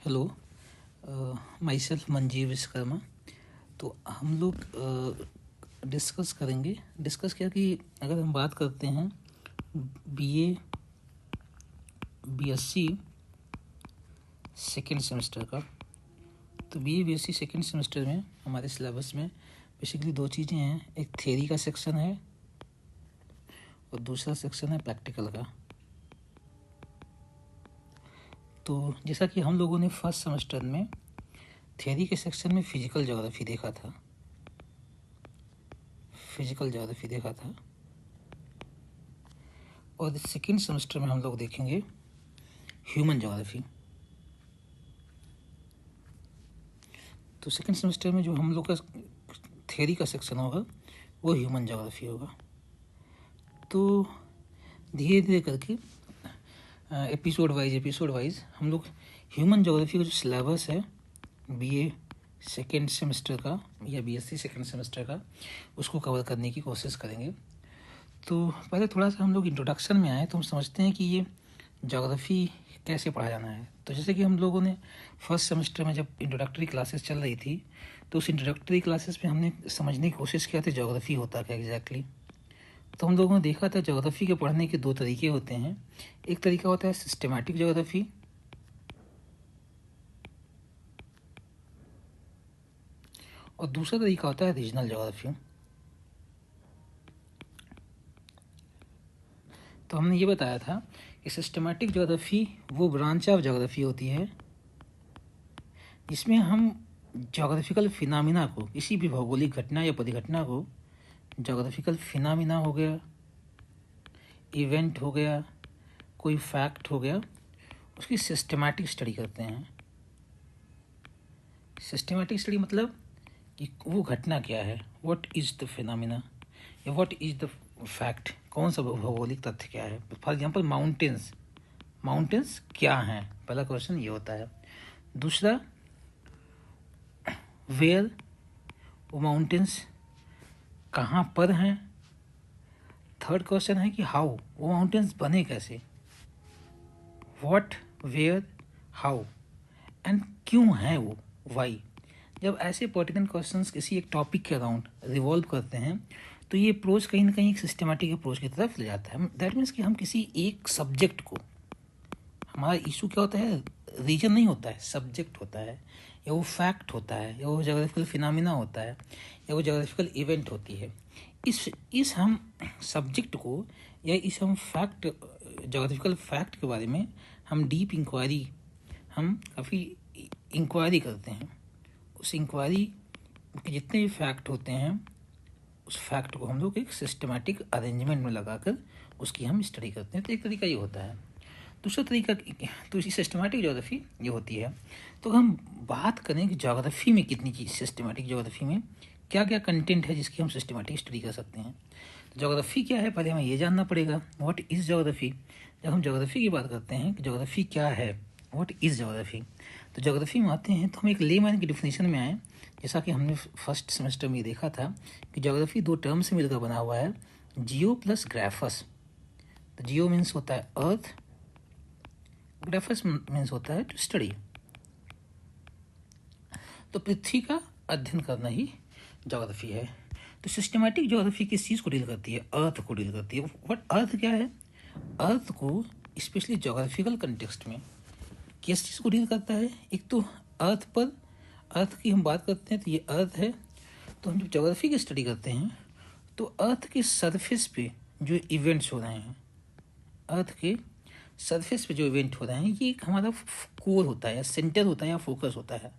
Hello, my self Manjeev Vishwakarma. तो हम लोग डिस्कस क्या कि अगर हम बात करते हैं बीए बीएससी सेकेंड सेमेस्टर का, तो बीए बीएससी सेकेंड सेमेस्टर में हमारे सिलेबस में बेसिकली दो चीज़ें हैं। एक थ्योरी का सेक्शन है और दूसरा सेक्शन है प्रैक्टिकल का। तो जैसा कि हम लोगों ने फर्स्ट सेमेस्टर में थ्योरी के सेक्शन में फिजिकल ज्योग्राफी देखा था और सेकेंड सेमेस्टर में हम लोग देखेंगे ह्यूमन ज्योग्राफी। तो सेकेंड सेमेस्टर में जो हम लोग का थ्योरी का सेक्शन होगा वो ह्यूमन ज्योग्राफी होगा। तो धीरे धीरे करके एपिसोड वाइज हम लोग ह्यूमन ज्योग्राफी का जो सिलेबस है बीए सेकेंड सेमेस्टर का या बीएससी सेकेंड सेमेस्टर का, उसको कवर करने की कोशिश करेंगे। तो पहले थोड़ा सा हम लोग इंट्रोडक्शन में आए तो हम समझते हैं कि ये ज्योग्राफी कैसे पढ़ा जाना है। तो जैसे कि हम लोगों ने फर्स्ट सेमेस्टर में जब इंट्रोडक्टरी क्लासेस चल रही थी तो उस इंट्रोडक्टरी क्लासेस में हमने समझने की कोशिश किया था ज्योग्राफी होता क्या एग्जैक्टली। तो हम लोगों ने देखा था ज्योग्राफी के पढ़ने के दो तरीके होते हैं। एक तरीका होता है सिस्टेमैटिक ज्योग्राफी और दूसरा तरीका होता है रीजनल ज्योग्राफी। तो हमने ये बताया था कि सिस्टेमैटिक ज्योग्राफी वो ब्रांच ऑफ ज्योग्राफी होती है जिसमें हम ज्योग्राफिकल फिनोमिना को, किसी भी भौगोलिक घटना या परिघटना को, ज्योग्राफिकल फिनोमिना हो गया, इवेंट हो गया, कोई फैक्ट हो गया, उसकी सिस्टेमैटिक स्टडी करते हैं। सिस्टेमैटिक स्टडी मतलब कि वो घटना क्या है, व्हाट इज़ द फिनोमिना या व्हाट इज़ द फैक्ट, कौन सा भौगोलिक तथ्य क्या है। फॉर एग्जांपल माउंटेन्स क्या हैं, पहला क्वेश्चन ये होता है। दूसरा वेयर, वो माउंटेन्स कहाँ पर हैं। थर्ड क्वेश्चन है कि हाउ, वो माउंटेन्स बने कैसे। व्हाट, वेयर, हाउ एंड क्यों हैं वो, वाई। जब ऐसे पर्टिकुलर क्वेश्चंस किसी एक टॉपिक के अराउंड रिवॉल्व करते हैं तो ये अप्रोच कहीं ना कहीं एक सिस्टमेटिक अप्रोच की तरफ ले जाता है। दैट मीन्स कि हम किसी एक सब्जेक्ट को, हमारा इशू क्या होता है, रीजन नहीं होता है, सब्जेक्ट होता है, या वो फैक्ट होता है, या वो ज्योग्राफिकल फिनोमिना होता है, या वो ज्योग्राफिकल इवेंट होती है। इस हम सब्जेक्ट को या इस हम फैक्ट, ज्योग्राफिकल फैक्ट के बारे में हम डीप इंक्वायरी, हम काफ़ी इंक्वायरी करते हैं। उस इंक्वायरी के जितने भी फैक्ट होते हैं उस फैक्ट को हम लोग एक सिस्टमेटिक अरेंजमेंट में लगाकर उसकी हम स्टडी करते हैं। तो एक तरीका ये होता है। दूसरा तरीका, तो इसी सिस्टमेटिक ज्योग्राफी ये होती है। तो हम बात करें कि ज्योग्राफी में कितनी चीज़, सिस्टमेटिक ज्योग्राफी में क्या क्या कंटेंट है जिसकी हम सिस्टमेटिक स्टडी कर सकते हैं। तो ज्योग्राफी क्या है, पहले हमें ये जानना पड़ेगा, व्हाट इज़ ज्योग्राफी। जब हम ज्योग्राफी की बात करते हैं कि ज्योग्राफी क्या है, व्हाट इज़ ज्योग्राफी, तो ज्योग्राफी में आते हैं तो हम एक लेमैन की डिफिनेशन में आए। जैसा कि हमने फर्स्ट सेमेस्टर में देखा था कि ज्योग्राफी दो टर्म से मिलकर बना हुआ है, जियो प्लस ग्राफस। तो जियो मीन्स होता है अर्थ, ग्राफस मीन्स होता है टू स्टडी। तो पृथ्वी का अध्ययन करना ही ज्योग्राफी है। तो सिस्टमेटिक ज्योग्राफी किस चीज़ को डील करती है, अर्थ को डील करती है। व्हाट, अर्थ क्या है, अर्थ को स्पेशली ज्योग्राफिकल कंटेक्स्ट में किस चीज़ को डील करता है। एक तो अर्थ पर, अर्थ की हम बात करते हैं तो ये अर्थ है। तो हम जब ज्योग्राफी की स्टडी करते हैं तो अर्थ के सरफेस पे जो इवेंट्स हो रहे हैं, अर्थ के सरफेस पे जो इवेंट हो रहे हैं, ये एक हमारा कोर होता है या सेंटर होता है या फोकस होता है।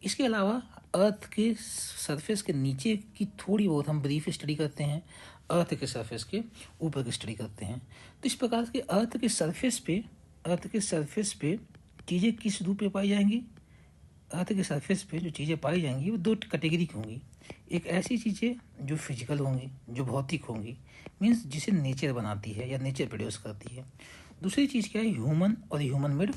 इसके अलावा अर्थ के सरफेस के नीचे की थोड़ी बहुत हम ब्रीफ स्टडी करते हैं, अर्थ के सरफेस के ऊपर की स्टडी करते हैं। तो इस प्रकार के अर्थ के सरफेस पे चीज़ें किस रूप में पाई जाएंगी, अर्थ के सरफेस पे जो चीज़ें पाई जाएंगी वो दो कैटेगरी की होंगी। एक ऐसी चीज़ें जो फिजिकल होंगी, जो भौतिक होंगी, मीन्स जिसे नेचर बनाती है या नेचर प्रोड्यूस करती है। दूसरी चीज़ क्या है, ह्यूमन और ह्यूमन मेड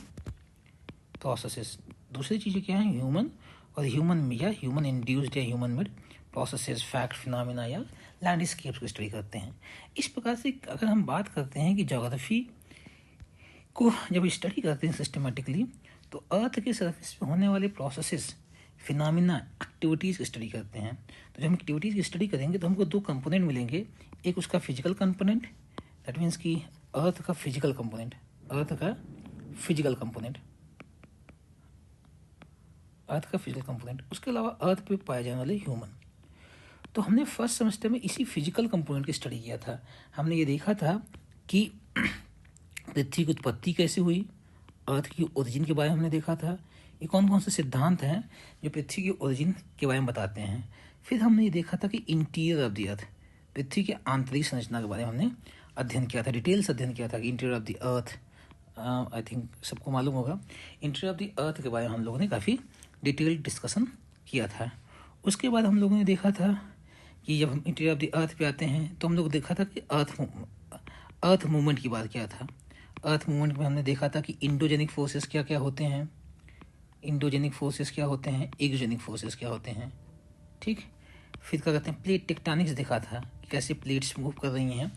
प्रोसेसेस। दूसरी चीज़ें क्या है, ह्यूमन और ह्यूमन इंड्यूस्ड या human made processes, fact, phenomena या लैंडस्केप्स को स्टडी करते हैं। इस प्रकार से अगर हम बात करते हैं कि ज्योग्राफी को जब स्टडी करते हैं सिस्टमेटिकली तो अर्थ के सरफेस पे होने वाले प्रोसेसेस, फिनोमिना, एक्टिविटीज़ की स्टडी करते हैं। तो जब हम एक्टिविटीज़ की स्टडी करेंगे तो हमको दो कंपोनेंट मिलेंगे, एक उसका फिजिकल कंपोनेंट, दैट मीन्स कि अर्थ का फिजिकल कंपोनेंट, अर्थ का फिजिकल कंपोनेंट, अर्थ का फिजिकल कंपोनेंट, उसके अलावा अर्थ पे पाए जाने वाले ह्यूमन। तो हमने फर्स्ट सेमेस्टर में इसी फिजिकल कंपोनेंट की स्टडी किया था। हमने ये देखा था कि पृथ्वी की उत्पत्ति कैसे हुई, अर्थ की ओरिजिन के बारे में हमने देखा था, ये कौन कौन से सिद्धांत हैं जो पृथ्वी की ओरिजिन के बारे में बताते हैं। फिर हमने ये देखा था कि इंटीरियर ऑफ द अर्थ, पृथ्वी के आंतरिक संरचना के बारे में हमने अध्ययन किया था, डिटेल्स अध्ययन किया था कि interior of the earth, I think सबको मालूम होगा, इंटीरियर ऑफ द अर्थ के बारे में हम लोगों ने काफ़ी डिटेल डिस्कशन किया था। उसके बाद हम लोगों ने देखा था कि जब हम इंटीरियर ऑफ द अर्थ पे आते हैं तो हम लोग देखा था कि अर्थ मूवमेंट की बात क्या था। अर्थ मूवमेंट में हमने देखा था कि इंडोजेनिक फोर्सेस क्या क्या होते हैं, इंडोजेनिक फोर्सेस क्या होते हैं, एक्सोजेनिक फोर्सेस क्या होते हैं, ठीक। फिर क्या कहते हैं, प्लेट टेक्टोनिक्स देखा था कि कैसे प्लेट्स मूव कर रही हैं,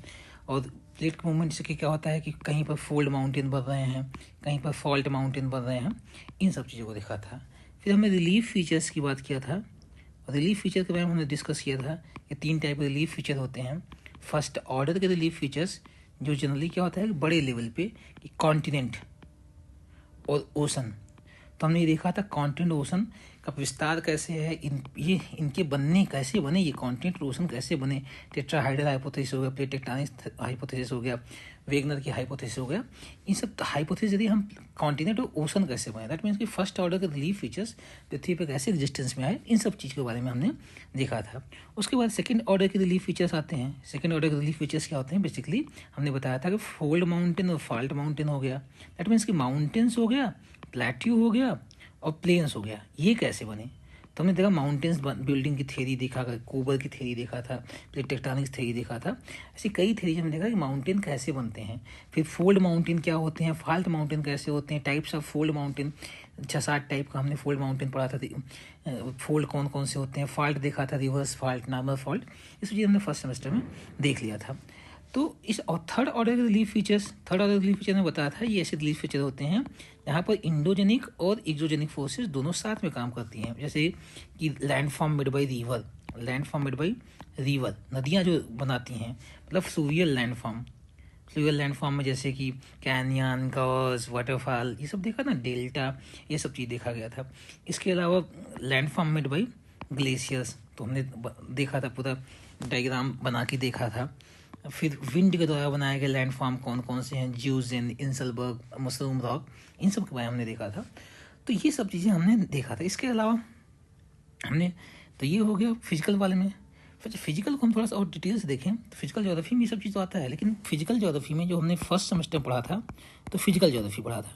और प्लेट मूवमेंट से क्या होता है कि कहीं पर फोल्ड माउंटेन बन रहे हैं, कहीं पर फॉल्ट माउंटेन बन रहे हैं, इन सब चीज़ों को देखा था। फिर हमने रिलीफ फीचर्स की बात किया था। रिलीफ फीचर के बारे में हमने डिस्कस किया था कि 3 टाइप के रिलीफ फीचर होते हैं। फर्स्ट ऑर्डर के रिलीफ फीचर्स जो जनरली क्या होता है बड़े लेवल पे कि कॉन्टिनेंट और ओशन। तो हमने ये देखा था कॉन्टिनेंट ओशन का विस्तार कैसे है, इनके बनने कैसे बने, ये कॉन्टिनेंट ओशन कैसे बने, टेट्राहाइड्रल हाइपोथेसिस हो गया, प्लेट टेक्टोनिक्स हाइपोथेसिस हो गया, वेगनर की हाइपोथेसिस हो गया, इन सब हाइपोथेसिस यदि हम कॉन्टिनेंट और ओशन कैसे बने, दैट मीन्स कि फर्स्ट ऑर्डर के रिलीफ फीचर्स पृथ्वी पर कैसे एग्जिस्टेंस में आए, इन सब चीज़ के बारे में हमने देखा था। उसके बाद सेकंड ऑर्डर के रिलीफ फीचर्स आते हैं। सेकंड ऑर्डर के रिलीफ फीचर्स क्या होते हैं, बेसिकली हमने बताया था कि फोल्ड माउंटेन और फॉल्ट माउंटेन हो गया, दैट मीन्स कि माउंटेन्स हो गया, प्लेट्यू हो गया और प्लेन्स हो गया, ये कैसे बने। तो हमने देखा माउंटेन्स बिल्डिंग की थ्योरी देखा, कोबर की थ्योरी देखा था, प्लेट टेक्टोनिक्स थ्योरी देखा था, ऐसी कई थ्योरी हमने देखा कि माउंटेन कैसे बनते हैं। फिर फोल्ड माउंटेन क्या होते हैं, फॉल्ट माउंटेन कैसे होते हैं, types of fold mountain 6-7 type का हमने फोल्ड माउंटेन पढ़ा था। फोल्ड कौन कौन से होते हैं, फॉल्ट देखा था, रिवर्स फॉल्ट, नॉर्मल फॉल्ट, इस चीज़ हमने फर्स्ट सेमेस्टर में देख लिया था। तो इस और थर्ड ऑर्डर के relief features, third order relief feature ने बताया था ये ऐसे रिलीफ फीचर होते हैं जहाँ पर इंडोजेनिक और एक्सोजेनिक फोर्सेस दोनों साथ में काम करती हैं। जैसे कि land form made by river, land form made by river, नदियाँ जो बनाती हैं, मतलब fluvial land form, fluvial land form में जैसे कि कैनियन, कर्व्स, वाटरफॉल, ये सब देखा ना, डेल्टा, ये सब चीज़ देखा गया था। इसके अलावा land form made by glaciers, तो हमने देखा था, पूरा डायग्राम बना के देखा था। फिर विंड के द्वारा बनाए गए लैंड फॉर्म कौन कौन से हैं, ज्यूजेन, इंसलबर्ग, मशरूम रॉक, इन सब के बारे में हमने देखा था। तो ये सब चीज़ें हमने देखा था। इसके अलावा हमने, तो ये हो गया फिजिकल वाले में। फिर फिजिकल को हम थोड़ा सा और डिटेल से देखें तो फिजिकल ज्योग्राफी में ये सब चीज़ तो आता है, लेकिन फिजिकल ज्योग्राफी में जो हमने फर्स्ट सेमेस्टर में पढ़ा था, तो फिजिकल ज्योग्राफी पढ़ा था,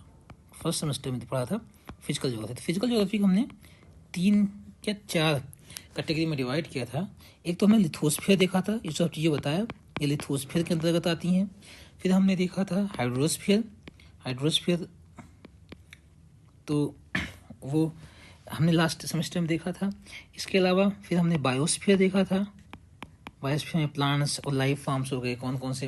फर्स्ट सेमेस्टर में पढ़ा था फिजिकल ज्योग्राफी। तो फिजिकल ज्योग्राफी को हमने 3 या 4 कैटेगरी में डिवाइड किया था। एक तो हमने लिथोस्फीयर देखा था, ये सब चीज़ें बताया, ये लिथोस्फीयर के अंतर्गत आती हैं। फिर हमने देखा था हाइड्रोस्फीयर, हाइड्रोस्फीयर तो वो हमने लास्ट सेमेस्टर में देखा था। इसके अलावा फिर हमने बायोस्फीयर देखा था, बायोस्फीयर में प्लांट्स और लाइफ फॉर्म्स हो गए, कौन कौन से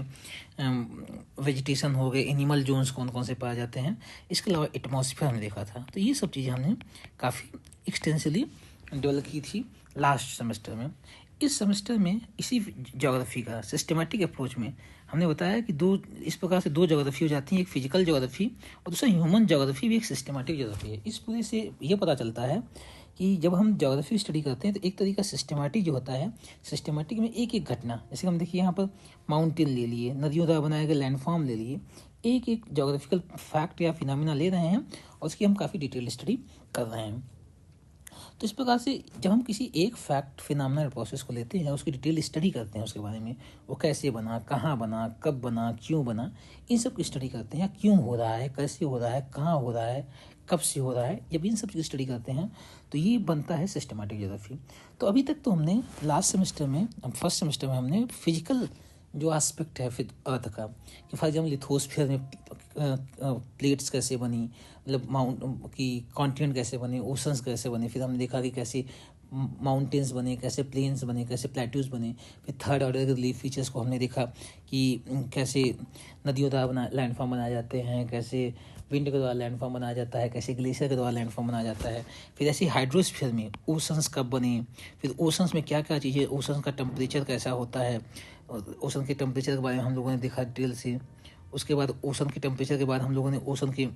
वेजिटेशन हो गए, एनिमल जोन्स कौन कौन से पाए जाते हैं। इसके अलावा एटमॉस्फेयर हमने देखा था। तो ये सब चीज़ें हमने काफ़ी एक्सटेंसिवली डेवलप की थी लास्ट सेमेस्टर में। इस सेमेस्टर में इसी ज्योग्राफी का सिस्टमेटिक अप्रोच में हमने बताया कि इस प्रकार से 2 ज्योग्राफी हो जाती हैं, एक फिजिकल ज्योग्राफी और दूसरा ह्यूमन ज्योग्राफी भी एक सिस्टमेटिक ज्योग्राफी है। इस पूरे से ये पता चलता है कि जब हम ज्योग्राफी स्टडी करते हैं तो एक तरीका सिस्टमेटिक जो होता है, सिस्टमेटिक में एक एक घटना, जैसे हम देखिए यहाँ पर माउंटेन ले लिए, नदियों द्वारा बनाए गए लैंडफॉर्म ले लिए, एक एक ज्योग्राफिकल फैक्ट या फिनोमिना ले रहे हैं और उसकी हम काफ़ी डिटेल स्टडी कर रहे हैं। तो इस प्रकार से जब हम किसी एक फैक्ट फिनोमिना प्रोसेस को लेते हैं, उसकी डिटेल स्टडी करते हैं, उसके बारे में वो कैसे बना, कहाँ बना, कब बना, क्यों बना, इन सब की स्टडी करते हैं, क्यों हो रहा है, कैसे हो रहा है, कहाँ हो रहा है, कब से हो रहा है, जब इन सब की स्टडी करते हैं तो ये बनता है सिस्टमेटिक ज्योग्राफी। तो अभी तक तो हमने लास्ट सेमेस्टर में, फर्स्ट सेमेस्टर में हमने फिजिकल जो एस्पेक्ट है फिर अर्थ का, कि फॉर एग्जाम्पल लिथोस्फीयर में प्लेट्स कैसे बनी, मतलब माउंट की कॉन्टिनेंट कैसे बने, ओशंस कैसे बने, फिर हमने देखा कि कैसे माउंटेन्स बने, कैसे प्लेन्स बने, कैसे प्लेट्यूज बने। फिर थर्ड ऑर्डर के रिलीफ फीचर्स को हमने देखा कि कैसे नदियों द्वारा लैंडफॉर्म बनाए जाते हैं, कैसे विंड के द्वारा लैंडफॉर्म बनाया जाता है, कैसे ग्लेशियर के द्वारा लैंडफॉर्म बनाया जाता है। फिर ऐसे हाइड्रोस्फीयर में ओशंस कब बने, फिर ओशंस में क्या क्या चीज़ें, ओशंस का टेम्परेचर कैसा होता है, ओशन के टेम्परेचर के बारे में हम लोगों ने देखा डिटेल से। उसके बाद ओशन के टेम्परेचर के बाद हम लोगों ने ओशन के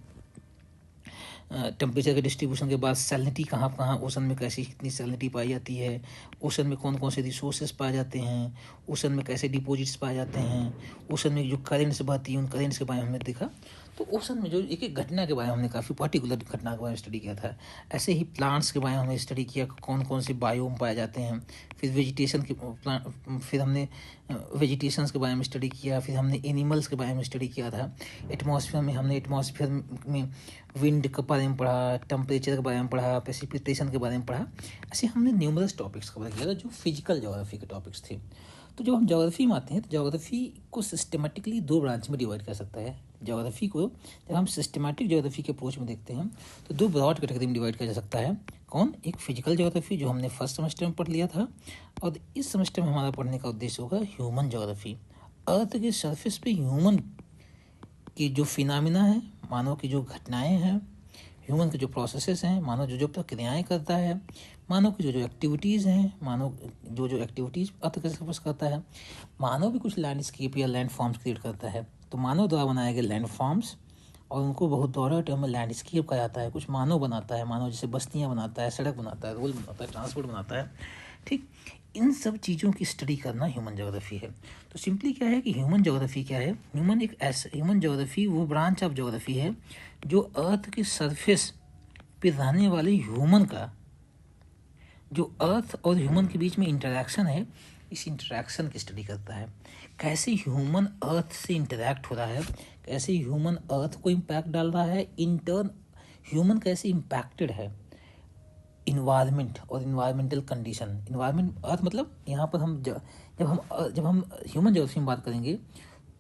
टेम्परेचर के डिस्ट्रीब्यूशन के बाद सैलिनिटी कहाँ कहाँ ओशन में कैसी कितनी सैलिनिटी पाई जाती है, ओशन में कौन कौन से रिसोर्सेज पाए जाते हैं, ओशन में कैसे डिपॉजिट्स पाए जाते हैं, ओशन में जो करेंट्स बहती हैं उन करेंट्स के बारे में हमने देखा। तो ओशन में जो एक एक घटना के बारे में हमने काफ़ी पर्टिकुलर घटना के बारे में स्टडी किया था। ऐसे ही प्लांट्स के बारे में हमने स्टडी किया, कौन कौन से बायोम पाए जाते हैं। फिर वेजिटेशन के फिर हमने वेजिटेशंस के बारे में स्टडी किया। फिर हमने एनिमल्स के बारे में स्टडी किया था। एटमॉस्फेयर में हमने एटमॉस्फेयर में विंड के बारे में पढ़ा, टेम्परेचर के बारे में पढ़ा, प्रेसिपिटेशन के बारे में पढ़ा। ऐसे हमने न्यूमरस टॉपिक्स कवर किया था जो फिजिकल ज्योग्राफी के टॉपिक्स थे। तो जब हम ज्योग्राफी में आते हैं तो ज्योग्राफी को सिस्टमेटिकली दो ब्रांच में डिवाइड कर सकता है। ज्योग्राफी को जब हम सिस्टमेटिक ज्योग्राफी के अप्रोच में देखते हैं तो दो ब्रॉड कैटेगरी में डिवाइड किया जा सकता है। कौन? एक फिजिकल ज्योग्राफी जो हमने फर्स्ट सेमेस्टर में पढ़ लिया था, और इस सेमेस्टर में हमारा पढ़ने का उद्देश्य होगा ह्यूमन ज्योग्राफी। अर्थ के सरफेस पे ह्यूमन की जो फिनोमिना है, मानव की जो घटनाएं हैं, ह्यूमन के जो प्रोसेसेस हैं, मानव जो जो प्रक्रियाएँ करता है, मानव की जो जो एक्टिविटीज़ हैं, मानव जो जो एक्टिविटीज़ अर्थ के सरफेस करता है, मानव भी कुछ लैंडस्केप या लैंड फॉर्म्स क्रिएट करता है। तो मानव द्वारा बनाए गए लैंड फॉर्म्स और उनको बहुत दोहरा टर्म में लैंडस्केप कहा जाता है। कुछ मानव बनाता है, मानव जैसे बस्तियाँ बनाता है, सड़क बनाता है, रोड बनाता है, ट्रांसपोर्ट बनाता है। ठीक, इन सब चीज़ों की स्टडी करना ह्यूमन ज्योग्राफी है। तो सिंपली क्या है कि ह्यूमन ज्योग्राफी क्या है? ह्यूमन ज्योग्राफी वो ब्रांच ऑफ ज्योग्राफी है जो अर्थ के सरफेस पे रहने वाले ह्यूमन का, जो अर्थ और ह्यूमन के बीच में इंटरेक्शन है, इस इंटरेक्शन की स्टडी करता है। कैसे ह्यूमन अर्थ से इंटरेक्ट हो रहा है, कैसे ह्यूमन अर्थ को इम्पैक्ट डाल रहा है, इन टर्न ह्यूमन कैसे इम्पैक्टेड है इन्वायरमेंट और इन्वायरमेंटल कंडीशन। इन्वायरमेंट अर्थ मतलब यहाँ पर हम जब हम ह्यूमन ज्योग्राफी में बात करेंगे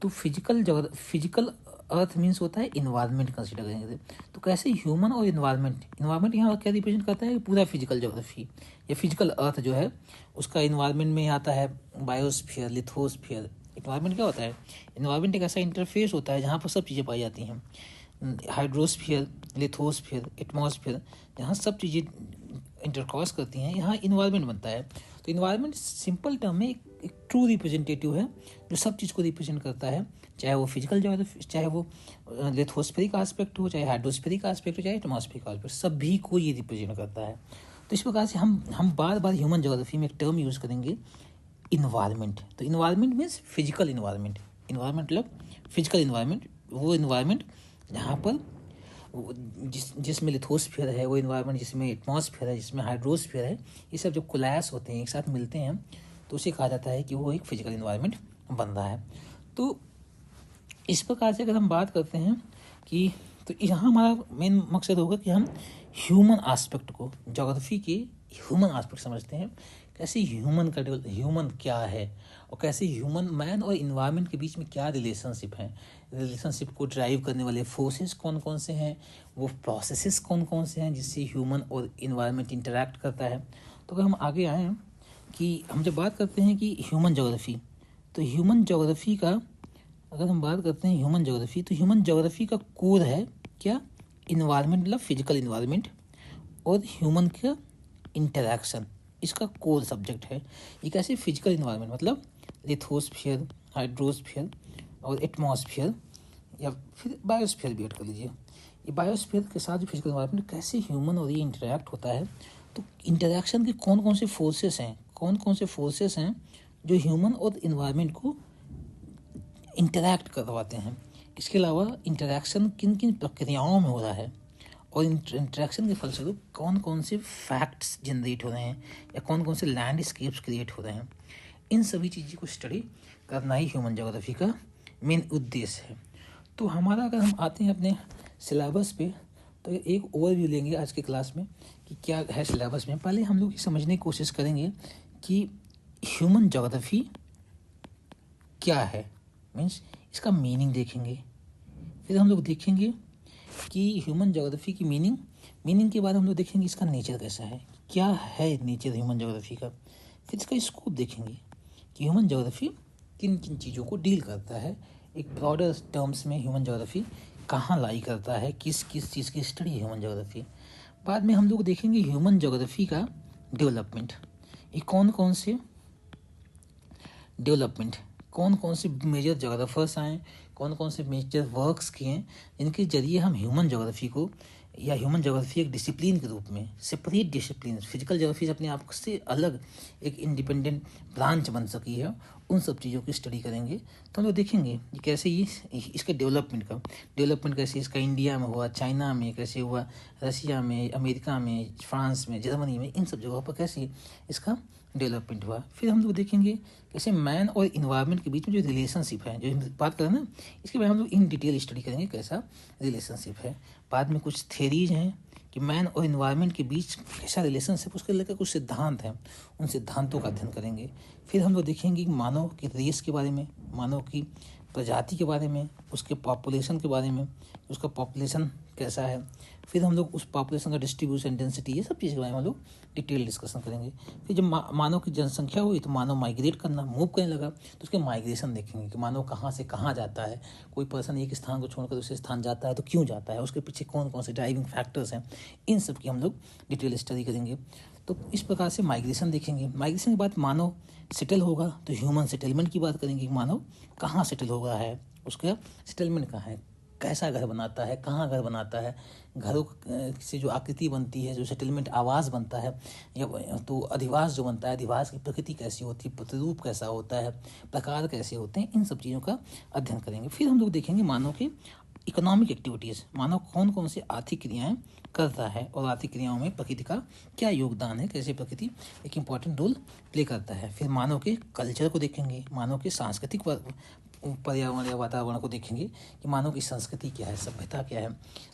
तो फिजिकल अर्थ मीन्स होता है इन्वायरमेंट कंसिडर करेंगे। तो कैसे ह्यूमन और इन्वायरमेंट यहाँ क्या रिप्रेजेंट करता है? पूरा फिजिकल ज्योग्राफी या फिजिकल अर्थ जो है उसका इन्वायरमेंट में आता है बायोस्फीयर, लिथोस्फीयर। इन्वायरमेंट क्या होता है? इन्वायरमेंट एक ऐसा इंटरफेस होता है जहाँ पर सब चीज़ें पाई जाती हैं। हाइड्रोस्फीयर, लिथोस्फीयर, एटमॉस्फेयर, जहाँ सब चीज़ें इंटरक्रॉस करती हैं, यहाँ इन्वायरमेंट बनता है। तो इन्वायरमेंट सिंपल टर्म में एक ट्रू रिप्रेजेंटेटिव है जो सब चीज़ को रिप्रेजेंट करता है, चाहे वो फिजिकल ज्योग्राफी, चाहे वो लिथोस्फेरिक एस्पेक्ट हो, चाहे हाइड्रोस्फेरिक एस्पेक्ट हो, चाहे एटमॉस्फेरिक एस्पेक्ट, सभी को ये रिप्रेजेंट करता है। तो इस प्रकार से हम बार बार ह्यूमन ज्योग्राफी में एक टर्म यूज़ करेंगे इन्वायरमेंट। तो environment means physical environment. Environment मतलब फिजिकल इन्वायरमेंट, वो इन्वायरमेंट जहाँ पर जिसमें लिथोस्फीयर है, वो इन्वायरमेंट जिसमें एटमॉस्फेयर है, जिसमें हाइड्रोस्फीयर है, ये सब जब कोलैश होते हैं, एक साथ मिलते हैं, तो उसे कहा जाता है कि वो एक फिजिकल इन्वायरमेंट बन रहा है। तो इस प्रकार से अगर हम बात करते हैं कि तो यहाँ हमारा मेन मकसद होगा कि हम ह्यूमन एस्पेक्ट को, ज्योग्राफी के ह्यूमन एस्पेक्ट समझते हैं। कैसे ह्यूमन क्या है और कैसे ह्यूमन मैन और इन्वायरमेंट के बीच में क्या रिलेशनशिप है, रिलेशनशिप को ड्राइव करने वाले फोर्सेस कौन कौन से हैं, वो प्रोसेसेस कौन कौन से हैं जिससे ह्यूमन और इन्वायरमेंट इंटरेक्ट करता है। तो अगर हम आगे आएँ कि हम जब बात करते हैं कि ह्यूमन ज्योग्राफी, तो ह्यूमन ज्योग्राफी का अगर हम बात करते हैं ह्यूमन ज्योग्राफी, तो ह्यूमन ज्योग्राफी का कोर है क्या? इन्वायरमेंट मतलब फिजिकल इन्वायरमेंट और ह्यूमन का इंटरेक्शन, इसका कोर सब्जेक्ट है। ये कैसे? फिजिकल इन्वायरमेंट मतलब लिथोस्फीयर, हाइड्रोस्फीयर और एटमॉस्फीयर, या फिर बायोस्फीयर भी ऐड कर लीजिए। ये बायोस्फीयर के साथ जो फिजिकल इन्वायरमेंट कैसे ह्यूमन और ये इंटरेक्ट होता है, तो इंटरेक्शन के कौन कौन से फोर्सेस हैं जो ह्यूमन और इन्वायरमेंट को इंटरैक्ट करवाते हैं। इसके अलावा इंटरेक्शन किन किन प्रक्रियाओं में हो रहा है और इंटरेक्शन के फलस्वरूप कौन कौन से फैक्ट्स जनरेट हो रहे हैं या कौन कौन से लैंडस्केप्स क्रिएट हो रहे हैं, इन सभी चीज़ों को स्टडी करना ही ह्यूमन ज्योग्राफी का मेन उद्देश्य है। तो हमारा अगर हम आते हैं अपने सिलेबस पे, तो एक ओवरव्यू लेंगे आज के क्लास में कि क्या है सिलेबस में। पहले हम लोग ये समझने की कोशिश करेंगे कि ह्यूमन ज्योग्राफी क्या है, मीन्स इसका मीनिंग देखेंगे। फिर हम लोग देखेंगे कि ह्यूमन ज्योग्राफी की मीनिंग के बाद हम लोग देखेंगे इसका नेचर कैसा है, क्या है नेचर ह्यूमन ज्योग्राफी का, फिर इसका स्कोप देखेंगे कि ह्यूमन ज्योग्राफी किन किन चीज़ों को डील करता है, एक ब्रॉडर टर्म्स में ह्यूमन ज्योग्राफी कहाँ लाई करता है, किस किस चीज़ की स्टडी है ह्यूमन ज्योग्राफी। बाद में हम लोग देखेंगे ह्यूमन ज्योग्राफी का डेवलपमेंट, ये कौन कौन से डेवलपमेंट, कौन कौन से मेजर जोग्राफर्स आए, कौन कौन से मेजर वर्क्स किए हैं जिनके जरिए हम ह्यूमन ज्योग्राफी को या ह्यूमन ज्योग्राफी एक डिसिप्लिन के रूप में, सेपरेट डिसिप्लिन, फिजिकल ज्योग्राफी अपने आप से अलग एक इंडिपेंडेंट ब्रांच बन सकी है, उन सब चीज़ों की स्टडी करेंगे। तो हम लोग देखेंगे कि कैसे ये इसके डेवलपमेंट कैसे इसका इंडिया में हुआ, चाइना में कैसे हुआ, रसिया में, अमेरिका में, फ्रांस में, जर्मनी में, इन सब जगहों पर कैसे इसका डेवलपमेंट हुआ। फिर हम लोग देखेंगे कैसे मैन और इन्वायरमेंट के बीच में जो रिलेशनशिप है, जो हम बात करें ना, इसके बारे में हम लोग इन डिटेल स्टडी करेंगे कैसा रिलेशनशिप है। बाद में कुछ थेरीज हैं कि मैन और इन्वायरमेंट के बीच कैसा रिलेशनशिप, उसके लेकर कुछ सिद्धांत हैं, उन सिद्धांतों का अध्ययन करेंगे। फिर हम लोग देखेंगे कि मानव की रेस के बारे में, मानव की प्रजाति के बारे में, उसके पॉपुलेशन के बारे में, उसका पॉपुलेशन कैसा है। फिर हम लोग उस पॉपुलेशन का डिस्ट्रीब्यूशन, डेंसिटी, ये सब चीज़ के बारे में हम लोग डिटेल डिस्कशन करेंगे। फिर जब मानव की जनसंख्या हुई तो मानव माइग्रेट करना, मूव करने लगा, तो उसके माइग्रेशन देखेंगे कि मानव कहाँ से कहाँ जाता है, कोई पर्सन एक स्थान को छोड़कर दूसरे स्थान जाता है तो क्यों जाता है, उसके पीछे कौन कौन से ड्राइविंग फैक्टर्स हैं, इन सब की हम लोग डिटेल स्टडी करेंगे। तो इस प्रकार से माइग्रेशन देखेंगे। माइग्रेशन के बाद मानव सेटल होगा तो ह्यूमन सेटलमेंट की बात करेंगे कि मानव कहाँ सेटल होगा है, उसका सेटलमेंट कहाँ है, कैसा घर बनाता है, कहाँ घर बनाता है, घरों से जो आकृति बनती है, जो सेटलमेंट आवास बनता है या तो अधिवास जो बनता है, अधिवास की प्रकृति कैसी होती है, प्रतिरूप कैसा होता है, प्रकार कैसे होते हैं, इन सब चीज़ों का अध्ययन करेंगे। फिर हम लोग देखेंगे मानव के इकोनॉमिक एक्टिविटीज़, मानव कौन कौन सी आर्थिक क्रियाएं करता है और आर्थिक क्रियाओं में प्रकृति का क्या योगदान है, कैसे प्रकृति एक इम्पॉर्टेंट रोल प्ले करता है। फिर मानव के कल्चर को देखेंगे, मानव के सांस्कृतिक पर्यावरण या वातावरण को देखेंगे कि मानव की संस्कृति क्या है, सभ्यता क्या है,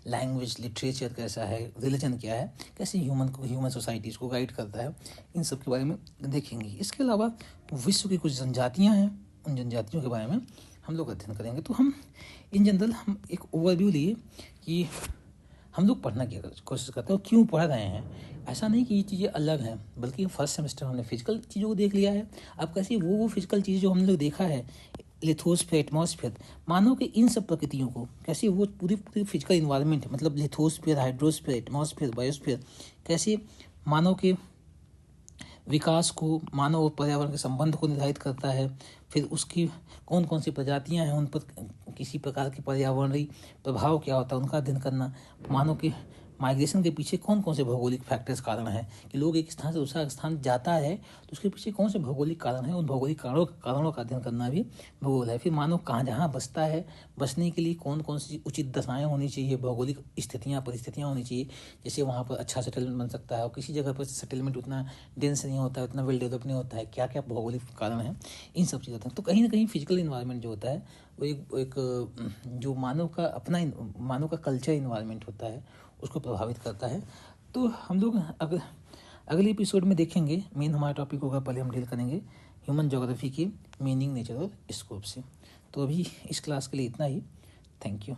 लैंग्वेज, लिटरेचर कैसा है, रिलीजन क्या है, कैसे ह्यूमन सोसाइटीज़ को गाइड करता है, इन सब के बारे में देखेंगे। इसके अलावा विश्व की कुछ जनजातियाँ हैं, उन जनजातियों के बारे में हम लोग अध्ययन करेंगे। तो हम इन जनरल हम एक ओवरव्यू लिए कि हम लोग पढ़ना क्या कोशिश करते हैं और क्यों पढ़ रहे हैं। ऐसा नहीं कि ये चीज़ें अलग हैं, बल्कि फर्स्ट सेमेस्टर हमने फिजिकल चीज़ों को देख लिया है। अब कैसे वो फिजिकल चीज़ जो हमने देखा है, लिथोस्फीयर, एटमॉस्फेयर, मानव के इन सब प्रकृतियों को कैसे वो पूरी फिजिकल इन्वायरमेंट, मतलब लिथोस्फीयर, हाइड्रोस्फीयर, एटमॉस्फेयर, बायोस्फीयर, कैसे मानव के विकास को, मानव और पर्यावरण के संबंध को निर्धारित करता है। फिर उसकी कौन कौन सी प्रजातियां हैं, उन पर किसी प्रकार के पर्यावरणीय प्रभाव क्या होता है, उनका अध्ययन करना। मानव के माइग्रेशन के पीछे कौन कौन से भौगोलिक फैक्टर्स कारण हैं कि लोग एक स्थान से दूसरा स्थान जाता है, तो उसके पीछे कौन से भौगोलिक कारण हैं, उन भौगोलिक कारणों का अध्ययन करना भी भूगोल है। फिर मानव कहाँ जहाँ बसता है, बसने के लिए कौन कौन सी उचित दशाएँ होनी चाहिए, भौगोलिक स्थितियाँ, परिस्थितियाँ होनी चाहिए, जैसे वहाँ पर अच्छा सेटलमेंट बन सकता है और किसी जगह पर सेटलमेंट उतना डेंस नहीं होता है, उतना वेल डेवलप नहीं होता है, क्या क्या भौगोलिक कारण हैं, इन सब चीज़ों तो कहीं ना कहीं फिजिकल इन्वायरमेंट जो होता है वो एक जो मानव का कल्चर इन्वायरमेंट होता है उसको प्रभावित करता है। तो हम लोग अगले एपिसोड में देखेंगे, मेन हमारा टॉपिक होगा, पहले हम डील करेंगे ह्यूमन ज्योग्राफी की मीनिंग, नेचर और स्कोप से। तो अभी इस क्लास के लिए इतना ही। Thank you.